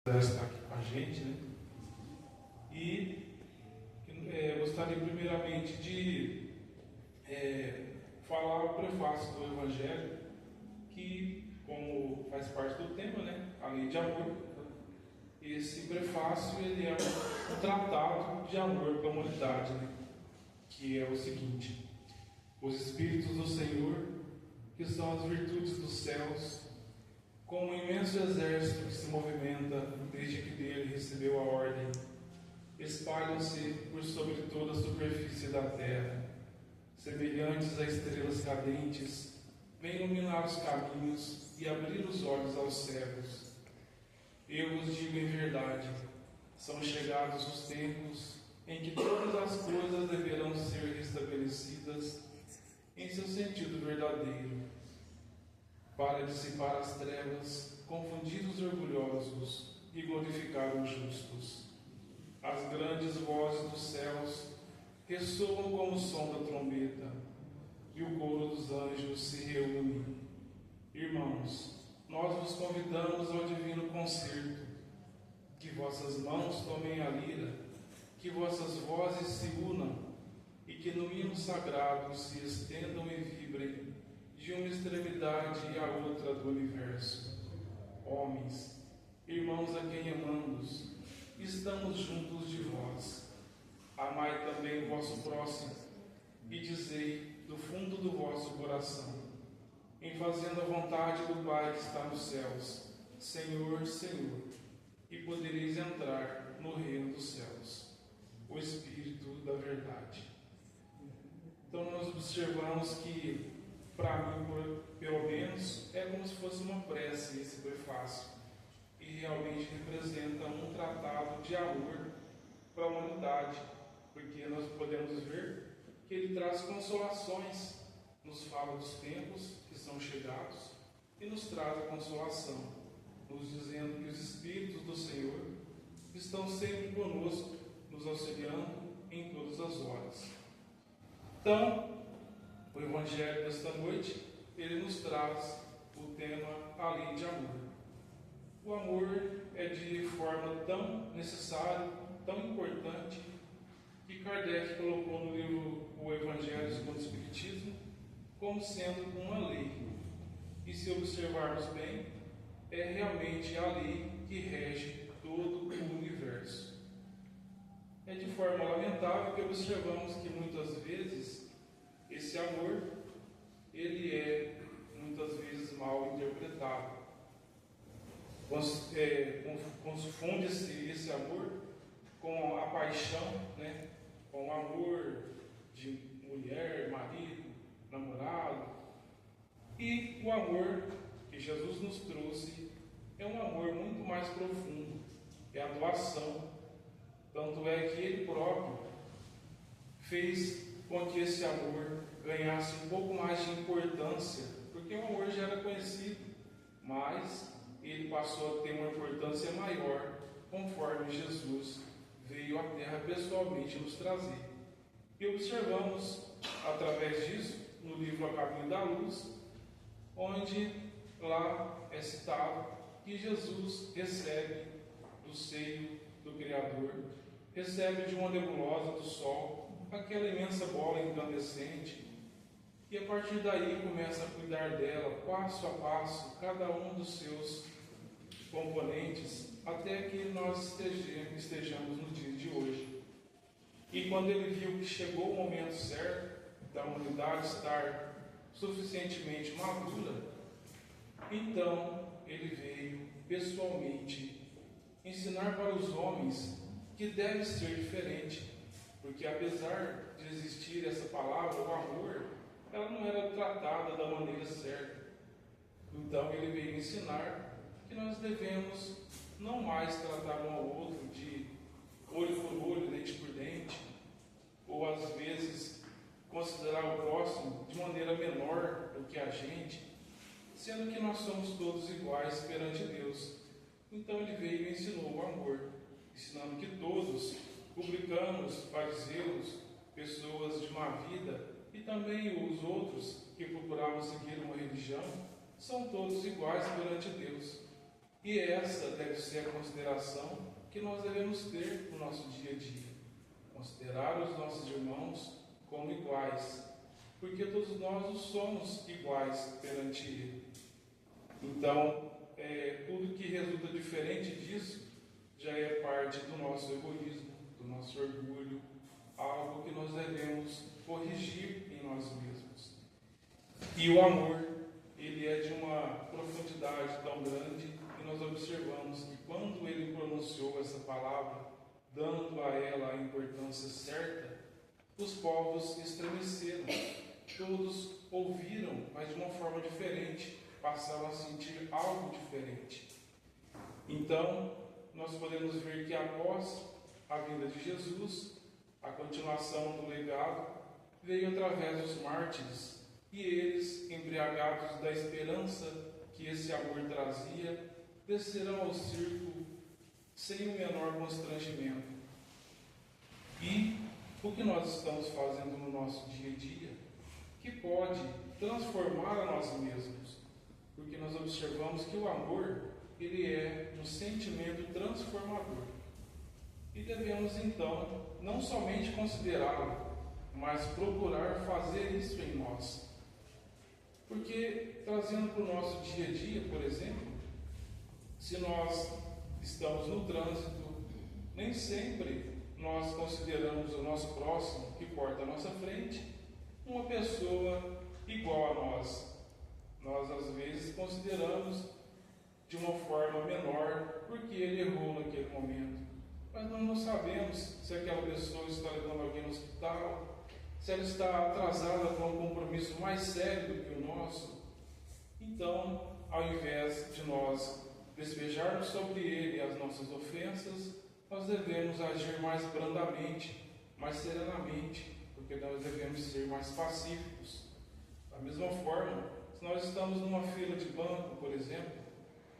Está aqui com a gente, né? E gostaria primeiramente de falar o prefácio do Evangelho, que, como faz parte do tema, né? A lei de amor. Esse prefácio ele é um tratado de amor para a humanidade, né? Que é o seguinte: os Espíritos do Senhor, que são as virtudes dos céus, como um imenso exército que se movimenta desde que dele recebeu a ordem, espalham-se por sobre toda a superfície da terra, semelhantes a estrelas cadentes, vêm iluminar os caminhos e abrir os olhos aos cegos. Eu vos digo em verdade, são chegados os tempos em que todas as coisas deverão ser restabelecidas em seu sentido verdadeiro, para dissipar as trevas, confundir os orgulhosos e glorificar os justos. As grandes vozes dos céus ressoam como o som da trombeta, e o coro dos anjos se reúne. Irmãos, nós vos convidamos ao divino concerto, que vossas mãos tomem a lira, que vossas vozes se unam, e que no hino sagrado se estendam e vibrem de uma extremidade à outra do universo. Homens, irmãos a quem amamos, estamos juntos de vós. Amai também o vosso próximo, e dizei do fundo do vosso coração, em fazendo a vontade do Pai que está nos céus: Senhor, Senhor, e podereis entrar no reino dos céus. O Espírito da verdade. Então nós observamos que, para mim, pelo menos, é como se fosse uma prece esse prefácio, e realmente representa um tratado de amor para a humanidade, porque nós podemos ver que ele traz consolações, nos fala dos tempos que são chegados e nos traz a consolação, nos dizendo que os Espíritos do Senhor estão sempre conosco, nos auxiliando em todas as horas. Então, o Evangelho desta noite, ele nos traz o tema a lei de amor. O amor é de forma tão necessária, tão importante, que Kardec colocou no livro O Evangelho segundo o Espiritismo como sendo uma lei. E se observarmos bem, é realmente a lei que rege todo o universo. É de forma lamentável que observamos que muitas vezes esse amor, ele é muitas vezes mal interpretado. Confunde-se esse amor com a paixão, né? Com o amor de mulher, marido, namorado. E o amor que Jesus nos trouxe é um amor muito mais profundo, é a doação. Tanto é que ele próprio fez com que esse amor ganhasse um pouco mais de importância, porque o amor já era conhecido, mas ele passou a ter uma importância maior conforme Jesus veio à Terra pessoalmente nos trazer. E observamos através disso no livro A Caminho da Luz, onde lá é citado que Jesus recebe do seio do Criador, recebe de uma nebulosa do Sol aquela imensa bola incandescente, e a partir daí começa a cuidar dela passo a passo, cada um dos seus componentes, até que nós estejamos no dia de hoje. E quando ele viu que chegou o momento certo da humanidade estar suficientemente madura, então ele veio pessoalmente ensinar para os homens que deve ser diferente, porque apesar de existir essa palavra, o amor, ela não era tratada da maneira certa. Então ele veio ensinar que nós devemos não mais tratar um ao outro de olho por olho, dente por dente, ou às vezes considerar o próximo de maneira menor do que a gente, sendo que nós somos todos iguais perante Deus. Então ele veio e ensinou o amor, ensinando que todos, publicanos, fariseus, pessoas de má vida e também os outros que procuravam seguir uma religião, são todos iguais perante Deus. E essa deve ser a consideração que nós devemos ter no nosso dia a dia. Considerar os nossos irmãos como iguais, porque todos nós somos iguais perante Ele. Então, tudo que resulta diferente disso já é parte do nosso egoísmo, do nosso orgulho, algo que nós devemos corrigir em nós mesmos. E o amor, ele é de uma profundidade tão grande que nós observamos que quando ele pronunciou essa palavra, dando a ela a importância certa, os povos estremeceram. Todos ouviram, mas de uma forma diferente, passaram a sentir algo diferente. Então, nós podemos ver que após a vinda de Jesus, a continuação do legado veio através dos mártires, e eles, embriagados da esperança que esse amor trazia, descerão ao circo sem o menor constrangimento. E o que nós estamos fazendo no nosso dia a dia, que pode transformar a nós mesmos, porque nós observamos que o amor, ele é um sentimento transformador. E devemos então não somente considerá-lo, mas procurar fazer isso em nós. Porque, trazendo para o nosso dia a dia, por exemplo, se nós estamos no trânsito, nem sempre nós consideramos o nosso próximo, que porta à nossa frente, uma pessoa igual a nós. Nós, às vezes, consideramos de uma forma menor, porque ele errou naquele momento. Mas nós não sabemos se aquela pessoa está levando alguém no hospital, se ela está atrasada com um compromisso mais sério do que o nosso. Então, ao invés de nós despejarmos sobre ele as nossas ofensas, nós devemos agir mais brandamente, mais serenamente, porque nós devemos ser mais pacíficos. Da mesma forma, se nós estamos numa fila de banco, por exemplo,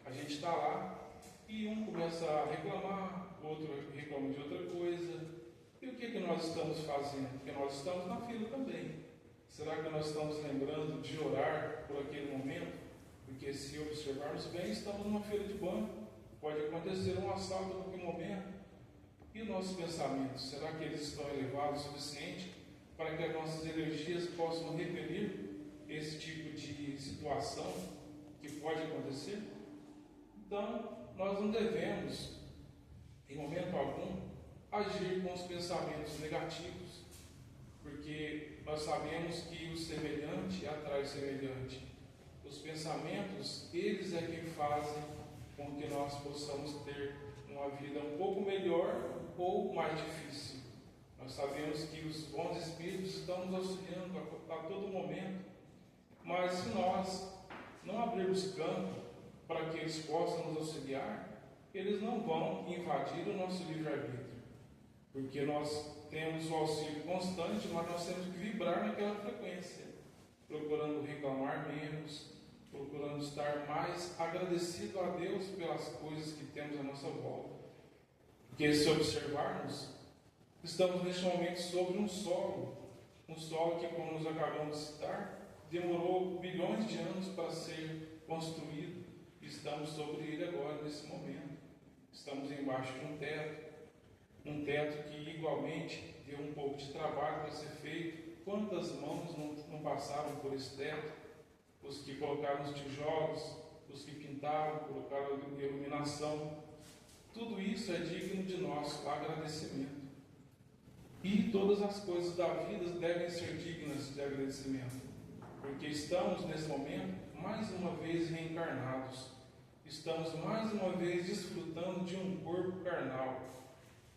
a gente está lá e um começa a reclamar, o outro reclama de outra coisa. E o que nós estamos fazendo? Porque nós estamos na fila também. Será que nós estamos lembrando de orar por aquele momento? Porque se observarmos bem, estamos numa fila de banco. Pode acontecer um assalto a qualquer momento. E os nossos pensamentos, será que eles estão elevados o suficiente para que as nossas energias possam repelir esse tipo de situação que pode acontecer? Então, nós não devemos, em momento algum, agir com os pensamentos negativos, porque nós sabemos que o semelhante atrai o semelhante. Os pensamentos, eles é que fazem com que nós possamos ter uma vida um pouco melhor ou mais difícil. Nós sabemos que os bons espíritos estão nos auxiliando a todo momento, mas se nós não abrirmos campo para que eles possam nos auxiliar, eles não vão invadir o nosso livre-arbítrio, porque nós temos o auxílio constante, mas nós temos que vibrar naquela frequência, procurando reclamar menos, procurando estar mais agradecido a Deus pelas coisas que temos à nossa volta. Porque se observarmos, estamos neste momento sobre um solo que, como nos acabamos de citar, demorou bilhões de anos para ser construído. Estamos sobre ele agora, nesse momento. Estamos embaixo de um teto que igualmente deu um pouco de trabalho para ser feito. Quantas mãos não passaram por esse teto? Os que colocaram os tijolos, os que pintaram, colocaram a iluminação. Tudo isso é digno de nosso agradecimento. E todas as coisas da vida devem ser dignas de agradecimento, porque estamos nesse momento mais uma vez reencarnados. Estamos mais uma vez desfrutando de um corpo carnal.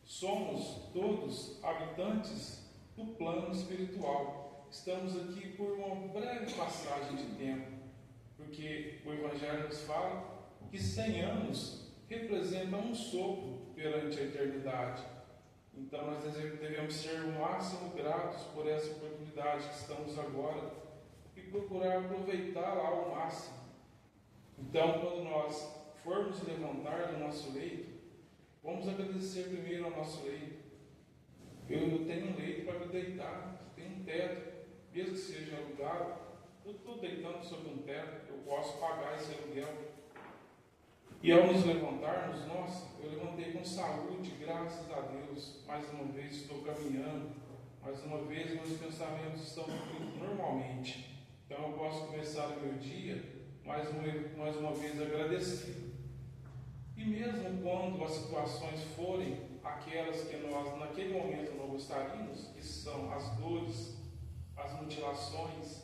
Somos todos habitantes do plano espiritual. Estamos aqui por uma breve passagem de tempo, porque o Evangelho nos fala que 100 anos representam um sopro perante a eternidade. Então nós devemos ser o máximo gratos por essa oportunidade que estamos agora e procurar aproveitá-la ao máximo. Então, quando nós formos levantar do nosso leito, vamos agradecer primeiro ao nosso leito. Eu tenho um leito para me deitar, tenho um teto, mesmo que seja alugado, eu estou deitando sobre um teto, eu posso pagar esse aluguel. E ao nos levantarmos, nossa, eu levantei com saúde, graças a Deus, mais uma vez estou caminhando, mais uma vez meus pensamentos estão fluindo normalmente. Então eu posso começar o meu dia mais uma vez agradecido. E mesmo quando as situações forem aquelas que nós naquele momento não gostaríamos, que são as dores, as mutilações,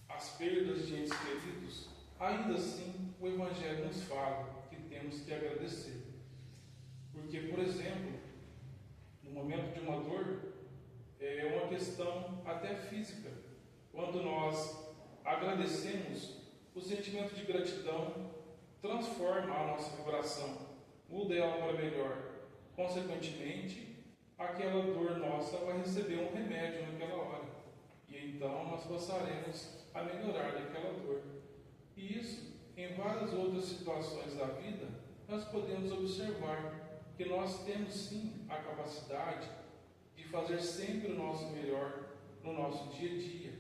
as perdas de entes queridos, ainda assim o Evangelho nos fala que temos que agradecer. Porque, por exemplo, no momento de uma dor, é uma questão até física. Quando nós agradecemos, o sentimento de gratidão transforma a nossa vibração, muda ela para melhor. Consequentemente, aquela dor nossa vai receber um remédio naquela hora. E então nós passaremos a melhorar daquela dor. E isso, em várias outras situações da vida, nós podemos observar que nós temos sim a capacidade de fazer sempre o nosso melhor no nosso dia a dia.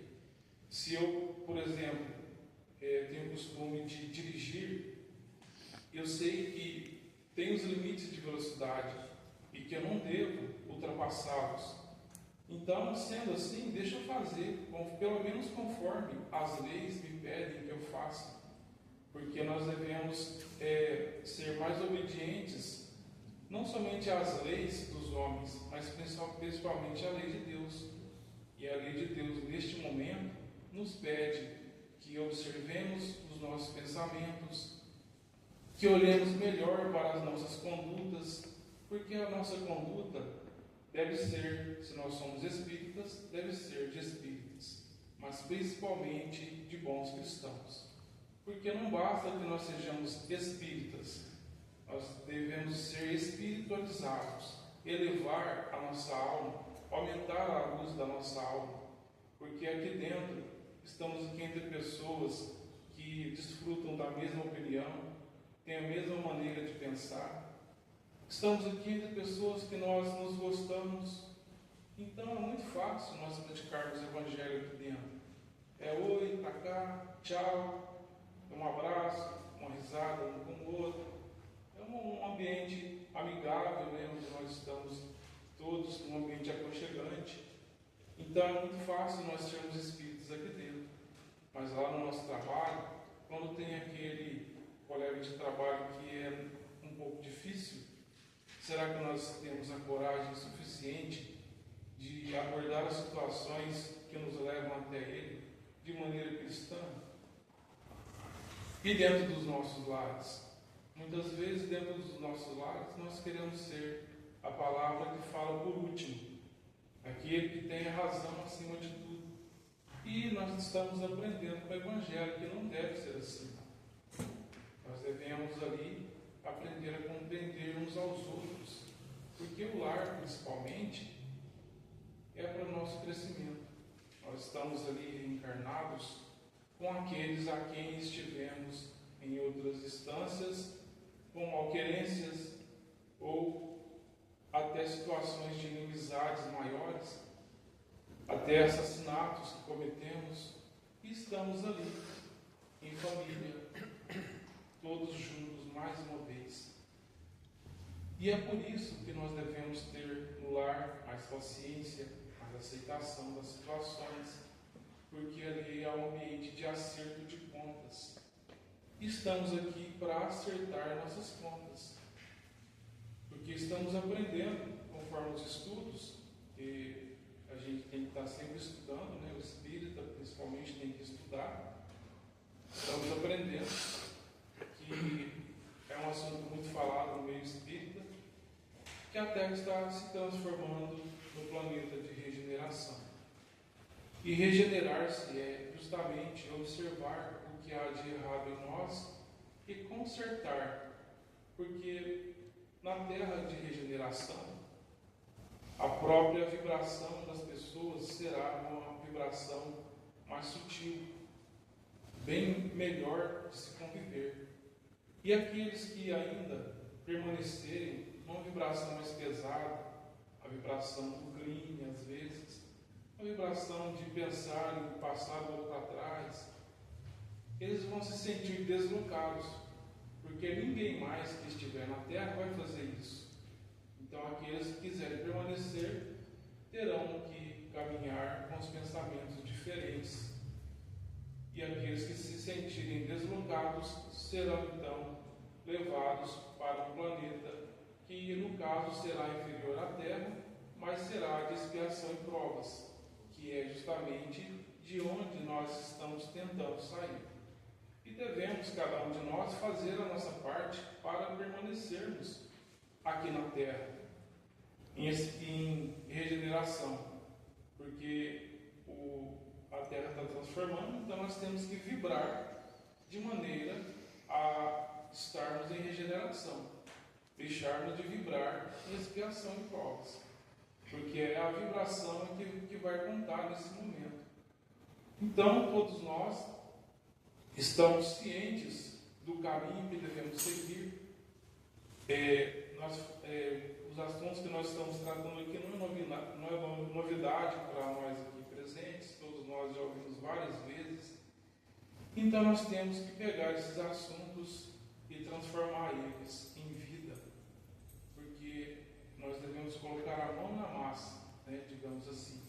Se eu, por exemplo, tenho o costume de dirigir, eu sei que tem os limites de velocidade e que eu não devo ultrapassá-los. Então, sendo assim, deixa eu fazer, pelo menos conforme as leis me pedem que eu faça. Porque nós devemos ser mais obedientes, não somente às leis dos homens, mas principalmente à lei de Deus. E a lei de Deus, neste momento, nos pede que observemos os nossos pensamentos, que olhemos melhor para as nossas condutas, porque a nossa conduta deve ser, se nós somos espíritas, deve ser de espíritas, mas principalmente de bons cristãos. Porque não basta que nós sejamos espíritas, nós devemos ser espiritualizados, elevar a nossa alma, aumentar a luz da nossa alma, porque aqui dentro estamos aqui entre pessoas que desfrutam da mesma opinião, têm a mesma maneira de pensar. Estamos aqui entre pessoas que nós nos gostamos. Então é muito fácil nós praticarmos o Evangelho aqui dentro. É oi, pra cá, tchau, um abraço, uma risada um com o outro. É um ambiente amigável, né, onde nós estamos todos num ambiente aconchegante. Então é muito fácil nós termos espíritos aqui dentro. Mas lá no nosso trabalho, quando tem aquele colega de trabalho que é um pouco difícil, será que nós temos a coragem suficiente de abordar as situações que nos levam até ele de maneira cristã? E dentro dos nossos lares? Muitas vezes, dentro dos nossos lares, nós queremos ser a palavra que fala por último, aquele que tem a razão acima de tudo. E nós estamos aprendendo com o Evangelho que não deve ser assim. Nós devemos ali aprender a compreender uns aos outros, porque o lar, principalmente, é para o nosso crescimento. Nós estamos ali reencarnados com aqueles a quem estivemos em outras instâncias, com malquerências ou até situações de inimizades maiores, até assassinatos que cometemos, e estamos ali, em família, todos juntos mais uma vez. E é por isso que nós devemos ter no lar mais paciência, mais aceitação das situações, porque ali é um ambiente de acerto de contas. Estamos aqui para acertar nossas contas, porque estamos aprendendo conforme os estudos, que a gente tem que estar sempre estudando, né? O espírita principalmente tem que estudar. Estamos aprendendo que é um assunto muito falado no meio espírita, que a Terra está se transformando no planeta de regeneração. E regenerar-se é justamente observar o que há de errado em nós e consertar, porque na Terra de regeneração, a própria vibração das pessoas será uma vibração mais sutil, bem melhor de se conviver. E aqueles que ainda permanecerem numa vibração mais pesada, a vibração do crime, às vezes, a vibração de pensar em passar o outro para trás, eles vão se sentir deslocados, porque ninguém mais que estiver na terra vai fazer isso. Então, aqueles que quiserem permanecer terão que caminhar com os pensamentos diferentes. E aqueles que se sentirem deslocados serão então levados para um planeta que, no caso, será inferior à Terra, mas será de expiação e provas, que é justamente de onde nós estamos tentando sair. E devemos, cada um de nós, fazer a nossa parte para permanecermos aqui na Terra, em regeneração, porque a Terra está transformando, então nós temos que vibrar de maneira a estarmos em regeneração, deixarmos de vibrar em expiação e provas, porque é a vibração que vai contar nesse momento. Então, todos nós estamos cientes do caminho que devemos seguir. Os assuntos que nós estamos tratando aqui não é novidade para nós aqui presentes, todos nós já ouvimos várias vezes. Então nós temos que pegar esses assuntos e transformar eles em vida, porque nós devemos colocar a mão na massa, digamos assim,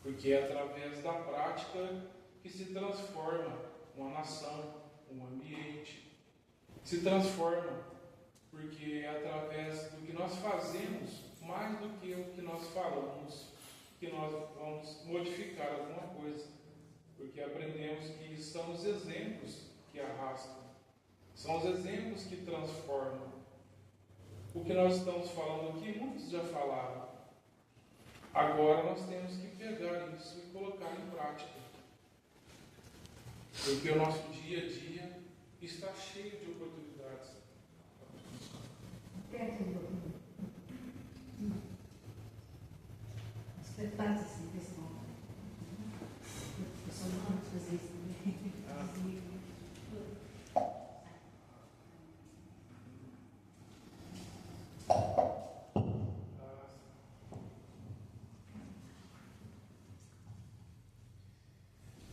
porque é através da prática que se transforma uma nação, um ambiente, se transforma, porque é através do que nós fazemos, mais do que o que nós falamos, que nós vamos modificar alguma coisa, porque aprendemos que são os exemplos que arrastam, são os exemplos que transformam. O que nós estamos falando aqui, muitos já falaram. Agora nós temos que pegar isso e colocar em prática, porque o nosso dia a dia está cheio de oportunidades. Você faz assim, pessoal. Eu só não vou fazer isso também.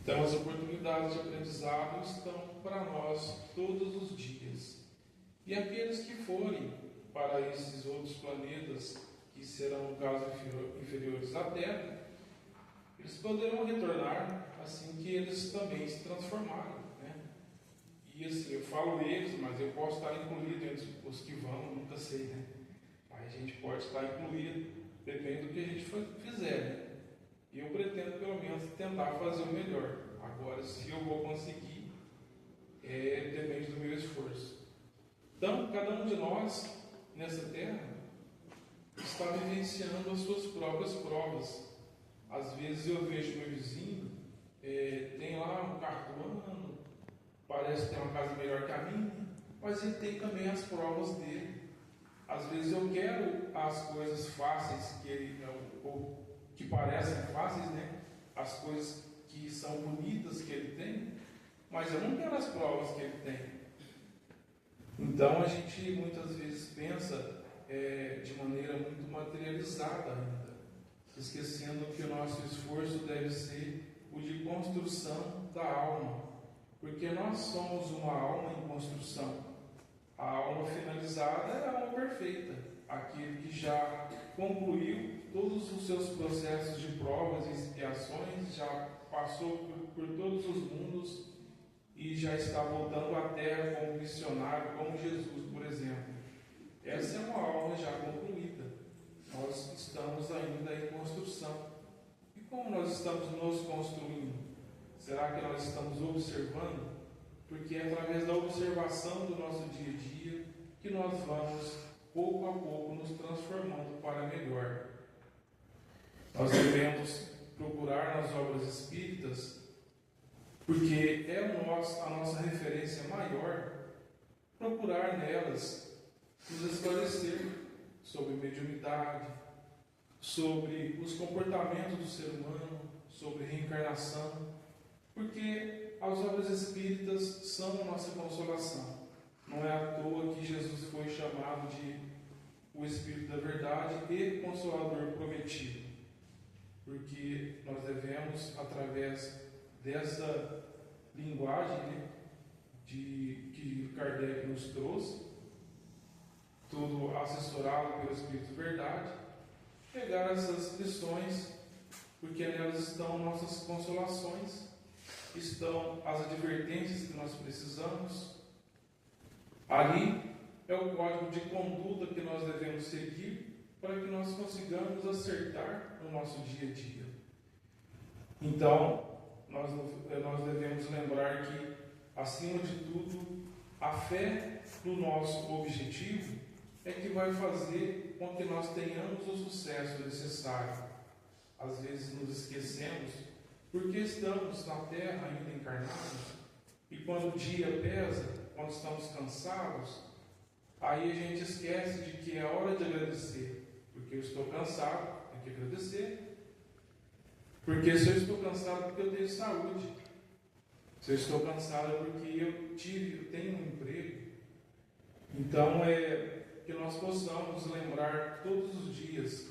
Então, as oportunidades de aprendizado estão para nós todos os dias. E aqueles que forem para esses outros planetas, que serão, no caso, inferiores à Terra, eles poderão retornar assim que eles também se transformarem. E assim, eu falo eles, mas eu posso estar incluído entre os que vão, nunca sei. Aí a gente pode estar incluído, depende do que a gente fizer. E eu pretendo, pelo menos, tentar fazer o melhor. Agora, se eu vou conseguir, depende do meu esforço. Então, cada um de nós, nessa terra, está vivenciando as suas próprias provas. Às vezes eu vejo meu vizinho, tem lá um carro do ano, parece ter uma casa melhor que a minha, mas ele tem também as provas dele. Às vezes eu quero as coisas fáceis ou que parecem fáceis, as coisas que são bonitas que ele tem, mas eu não quero as provas que ele tem. Então a gente muitas vezes pensa de maneira muito materializada ainda, esquecendo que o nosso esforço deve ser o de construção da alma, porque nós somos uma alma em construção. A alma finalizada é a alma perfeita, aquele que já concluiu todos os seus processos de provas e expiações, já passou por todos os mundos e já está voltando à Terra como missionário, como Jesus, por exemplo. Essa é uma alma já concluída. Nós estamos ainda em construção. E como nós estamos nos construindo? Será que nós estamos observando? Porque é através da observação do nosso dia a dia que nós vamos, pouco a pouco, nos transformando para melhor. Nós devemos procurar nas obras espíritas, porque é a nossa referência maior, procurar nelas nos esclarecer sobre mediunidade, sobre os comportamentos do ser humano, sobre reencarnação, porque as obras espíritas são a nossa consolação. Não é à toa que Jesus foi chamado de o Espírito da Verdade e Consolador Prometido, porque nós devemos, através dessa linguagem, que Kardec nos trouxe, tudo assessorado pelo Espírito Verdade, pegar essas lições, porque nelas estão nossas consolações, estão as advertências que nós precisamos. Ali é o código de conduta que nós devemos seguir para que nós consigamos acertar no nosso dia a dia. Então, nós devemos lembrar que, acima de tudo, a fé no nosso objetivo é que vai fazer com que nós tenhamos o sucesso necessário. Às vezes nos esquecemos, porque estamos na Terra ainda encarnados, e quando o dia pesa, quando estamos cansados, aí a gente esquece de que é hora de agradecer, porque eu estou cansado, tenho que agradecer. Porque se eu estou cansado, é porque eu tenho saúde. Se eu estou cansado, é porque eu tenho um emprego. Então, que nós possamos lembrar todos os dias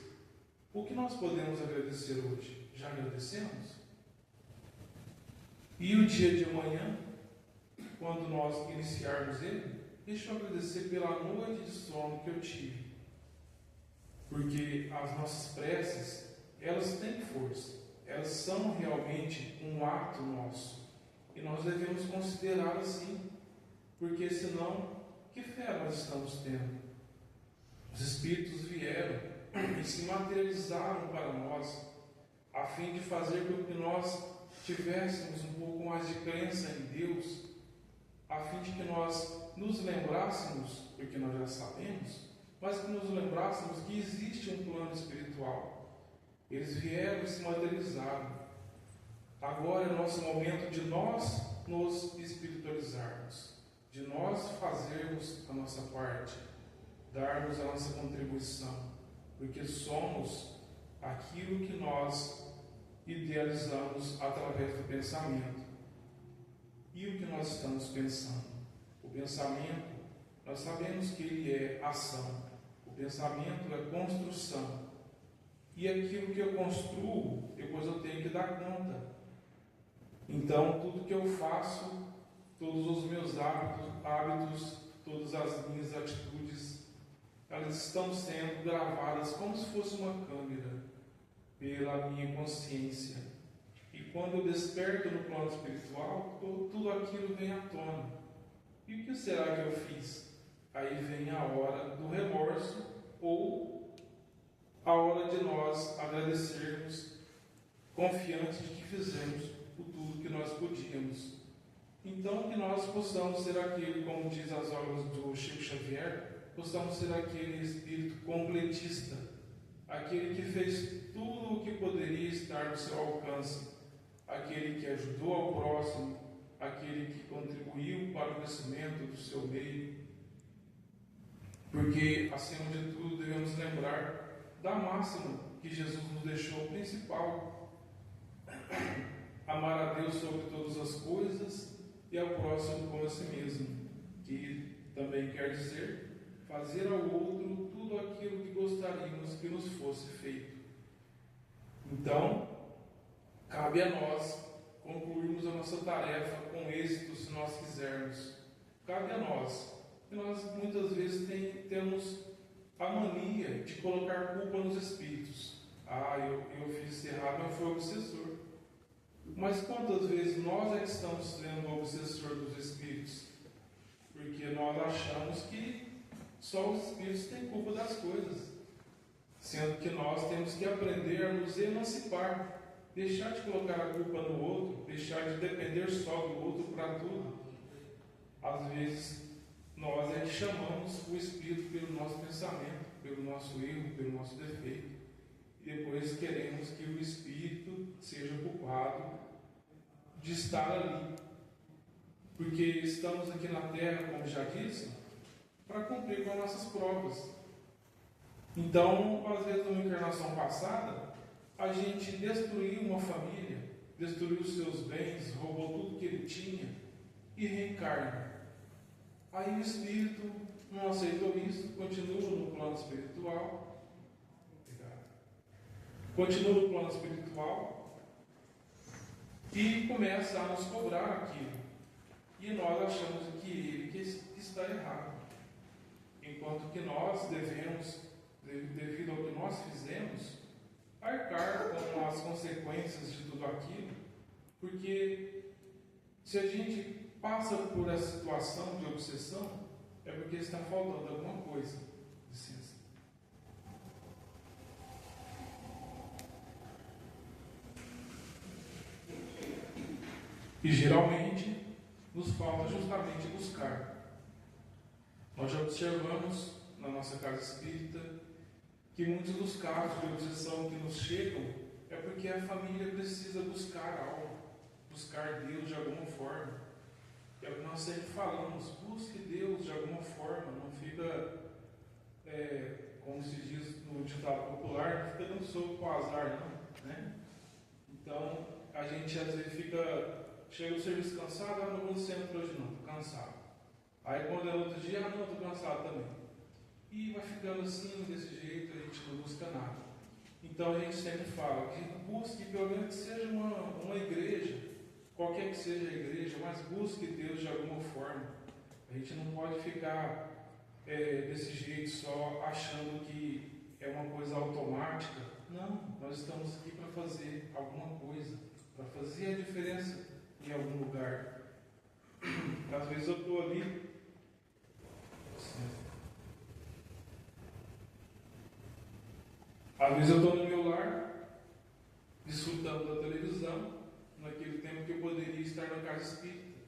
o que nós podemos agradecer hoje. Já agradecemos? E o dia de amanhã, quando nós iniciarmos ele, deixa eu agradecer pela noite de sono que eu tive. Porque as nossas preces, elas têm força. Elas são realmente um ato nosso. E nós devemos considerar assim. Porque senão, que fé nós estamos tendo? Os Espíritos vieram e se materializaram para nós, a fim de fazer com que nós tivéssemos um pouco mais de crença em Deus, a fim de que nós nos lembrássemos, porque nós já sabemos, mas que nos lembrássemos que existe um plano espiritual. Eles vieram e se materializaram. Agora é nosso momento de nós nos espiritualizarmos, de nós fazermos a nossa parte, darmos a nossa contribuição, porque somos aquilo que nós idealizamos através do pensamento. E o que nós estamos pensando? O pensamento, nós sabemos que ele é ação. O pensamento é construção. E aquilo que eu construo, depois eu tenho que dar conta. Então, tudo que eu faço, todos os meus hábitos, todas as minhas atitudes, elas estão sendo gravadas como se fosse uma câmera pela minha consciência. E quando eu desperto no plano espiritual, tudo aquilo vem à tona. E o que será que eu fiz? Aí vem a hora do remorso ou a hora de nós agradecermos, confiantes de que fizemos tudo que nós podíamos. Então, que nós possamos ser aquele, como diz as obras do Chico Xavier, possamos ser aquele espírito completista, aquele que fez tudo o que poderia estar no seu alcance, aquele que ajudou ao próximo, aquele que contribuiu para o crescimento do seu meio. Porque, acima de tudo, devemos lembrar da máxima que Jesus nos deixou principal: amar a Deus sobre todas as coisas e ao próximo como a si mesmo, que também quer dizer fazer ao outro tudo aquilo que gostaríamos que nos fosse feito. Então, cabe a nós concluirmos a nossa tarefa com êxito, se nós quisermos. Cabe a nós. E nós muitas vezes temos a mania de colocar culpa nos espíritos. Eu fiz errado, mas foi o obsessor. Mas quantas vezes nós é que estamos sendo o obsessor dos espíritos? Porque nós achamos que só os espíritos têm culpa das coisas, sendo que nós temos que aprender a nos emancipar, deixar de colocar a culpa no outro, deixar de depender só do outro para tudo. Às vezes nós é que chamamos o espírito pelo nosso pensamento, pelo nosso erro, pelo nosso defeito, e depois queremos que o espírito seja culpado de estar ali, porque estamos aqui na Terra, como já disse, para cumprir com as nossas provas. Então, às vezes, numa encarnação passada, a gente destruiu uma família, destruiu os seus bens, roubou tudo que ele tinha e reencarna. Aí o espírito não aceitou isso, continua no plano espiritual. Continua no plano espiritual e começa a nos cobrar aquilo. e nós achamos que ele que está errado. Enquanto que nós devemos, devido ao que nós fizemos, arcar com as consequências de tudo aquilo, porque se a gente passa por essa situação de obsessão, é porque está faltando alguma coisa. Licença. E geralmente nos falta justamente buscar. Nós já observamos na nossa casa espírita que muitos dos casos de obsessão que nos chegam é porque a família precisa buscar algo, buscar Deus de alguma forma. É o que nós sempre falamos, busque Deus de alguma forma, não fica, como se diz no ditado popular, não fica dando soco com o azar, não, né? Então, a gente às vezes chega o serviço cansado, não vou no centro hoje não, estou cansado. Aí quando é outro dia, não, estou cansado também. E vai ficando assim, desse jeito, a gente não busca nada. Então a gente sempre fala que busque pelo menos que seja uma igreja, qualquer que seja a igreja, mas busque Deus de alguma forma. A gente não pode ficar desse jeito só achando que é uma coisa automática. Não, nós estamos aqui para fazer alguma coisa, para fazer a diferença em algum lugar. Às vezes eu estou ali. Às vezes eu estou no meu lar, desfrutando da televisão, naquele tempo que eu poderia estar na casa espírita.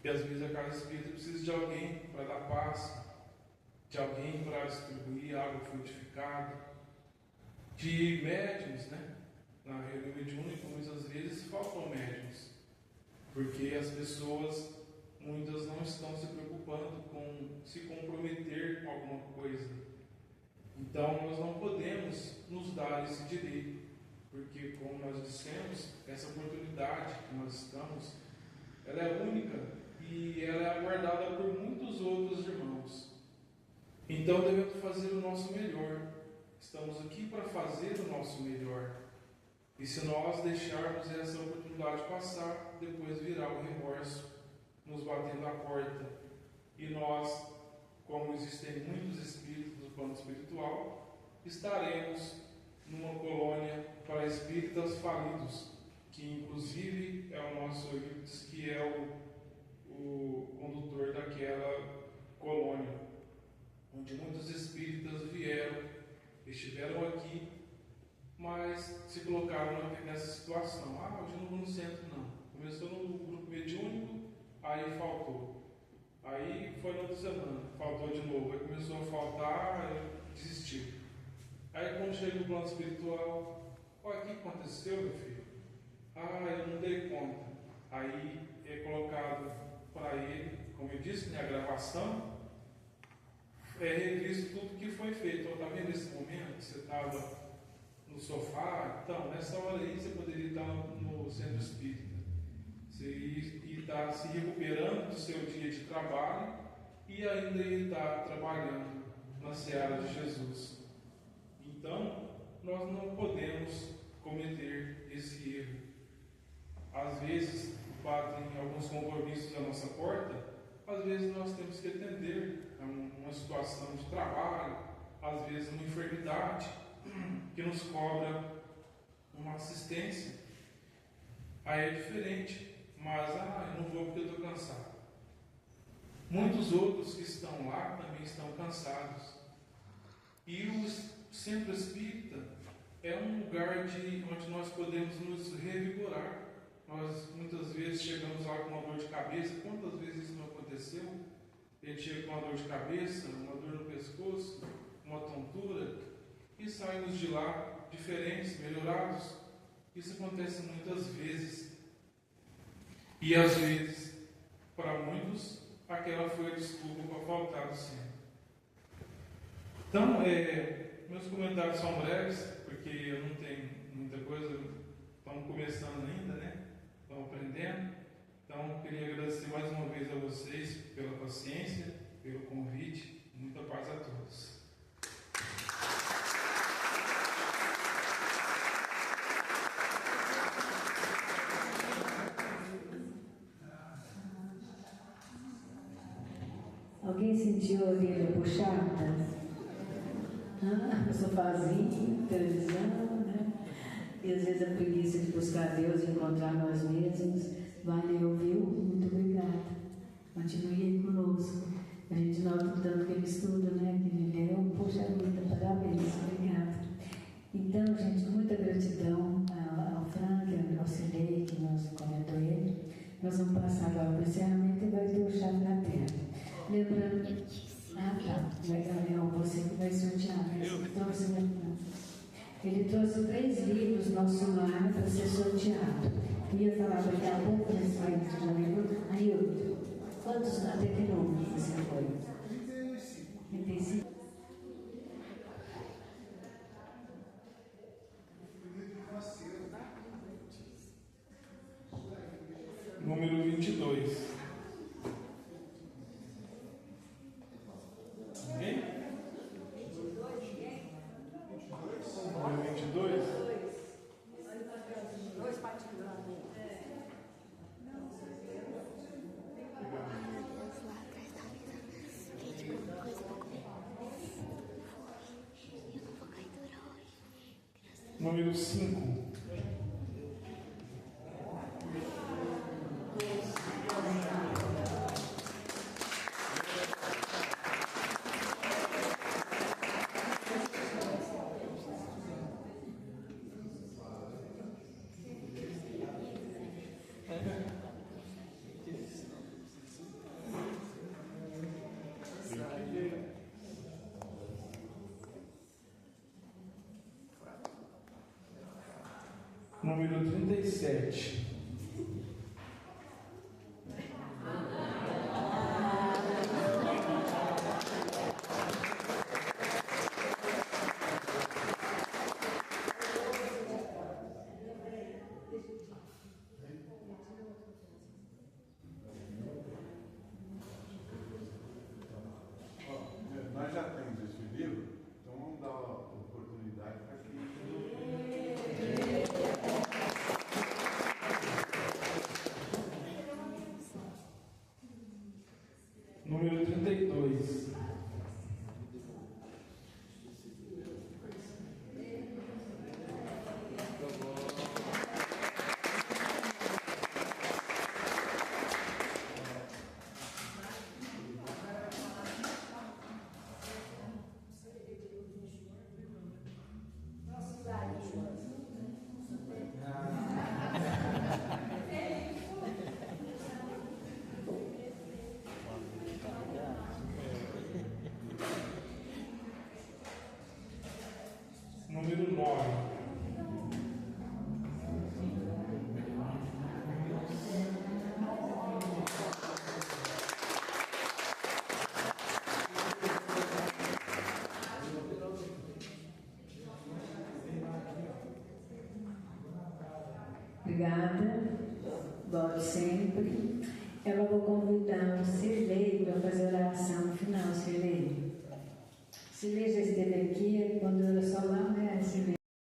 E às vezes a casa espírita precisa de alguém para dar paz, de alguém para distribuir água frutificada, de médiuns, né? Na reunião mediúnica, muitas vezes faltam médiuns, porque as pessoas, muitas não estão se preocupando com se comprometer com alguma coisa. Então, nós não podemos nos dar esse direito, porque, como nós dissemos, essa oportunidade que nós estamos, ela é única e ela é aguardada por muitos outros irmãos. Então, devemos fazer o nosso melhor. Estamos aqui para fazer o nosso melhor. E se nós deixarmos essa oportunidade passar, depois virá o remorso, nos batendo à porta. E nós, como existem muitos espíritos do plano espiritual, estaremos numa colônia para espíritas falidos, que inclusive é o nosso Eurípides, que é o condutor daquela colônia, onde muitos espíritas vieram, estiveram aqui, mas se colocaram nessa situação. Hoje eu não vou no centro não. Começou no grupo mediúnico, aí faltou. Aí foi na outra semana, faltou de novo, aí começou a faltar, aí desistiu. Aí quando chega no plano espiritual, olha, o que aconteceu, meu filho? Eu não dei conta. Aí é colocado para ele, como eu disse, né, a gravação, revisto tudo que foi feito. Está vendo esse momento que você estava no sofá? Então, nessa hora aí você poderia estar no centro espírita. Você ia estar se recuperando do seu dia de trabalho e ainda ia estar trabalhando na seara de Jesus. Então, nós não podemos cometer esse erro. Às vezes, batem alguns compromissos na nossa porta, às vezes nós temos que atender a uma situação de trabalho, às vezes uma enfermidade que nos cobra uma assistência. Aí é diferente. Mas, eu não vou porque eu estou cansado. Muitos outros que estão lá também estão cansados. E o centro espírita é um lugar onde nós podemos nos revigorar. Nós muitas vezes chegamos lá com uma dor de cabeça. Quantas vezes isso não aconteceu? A gente chega com uma dor de cabeça, uma dor no pescoço, uma tontura, e saímos de lá diferentes, melhorados. Isso acontece muitas vezes. E às vezes, para muitos, aquela foi a desculpa para faltar do centro. Então, meus comentários são breves, porque eu não tenho muita coisa, estamos começando ainda, né? Estamos aprendendo. Então, queria agradecer mais uma vez a vocês pela paciência, pelo convite. Muita paz a todos. Alguém sentiu a orelha puxada? O sofazinho, televisão, né? E às vezes a preguiça de buscar Deus e encontrar nós mesmos. Valeu, viu? Muito obrigada. Continue aí conosco. A gente nota o tanto que ele estuda, né? Que ele leu. Poxa vida, parabéns, obrigada. Então, gente, muita gratidão ao Frank, ao Cilei, que nos comentou ele. Nós vamos passar agora para o encerramento e vai ter o chá na terra. Lembrando. Legal, você que vai sortear. Ele trouxe 3 livros nosso lar para ser sorteado. Ia falar daqui a pouco, mas já lembrou? Ailton, quantos, até que número você foi? 35. Número 22. Quem? Número 22? Dois particulares. Número 5. Número 37. Nós já temos esse livro, então vamos dar a oportunidade para que. Número 32. Número 9. Obrigada. Volte sempre. Eu vou convidar o Cirlei para fazer a oração final, Cirlei. Cirlei já esteve aqui quando era só lá, né, Cirlei?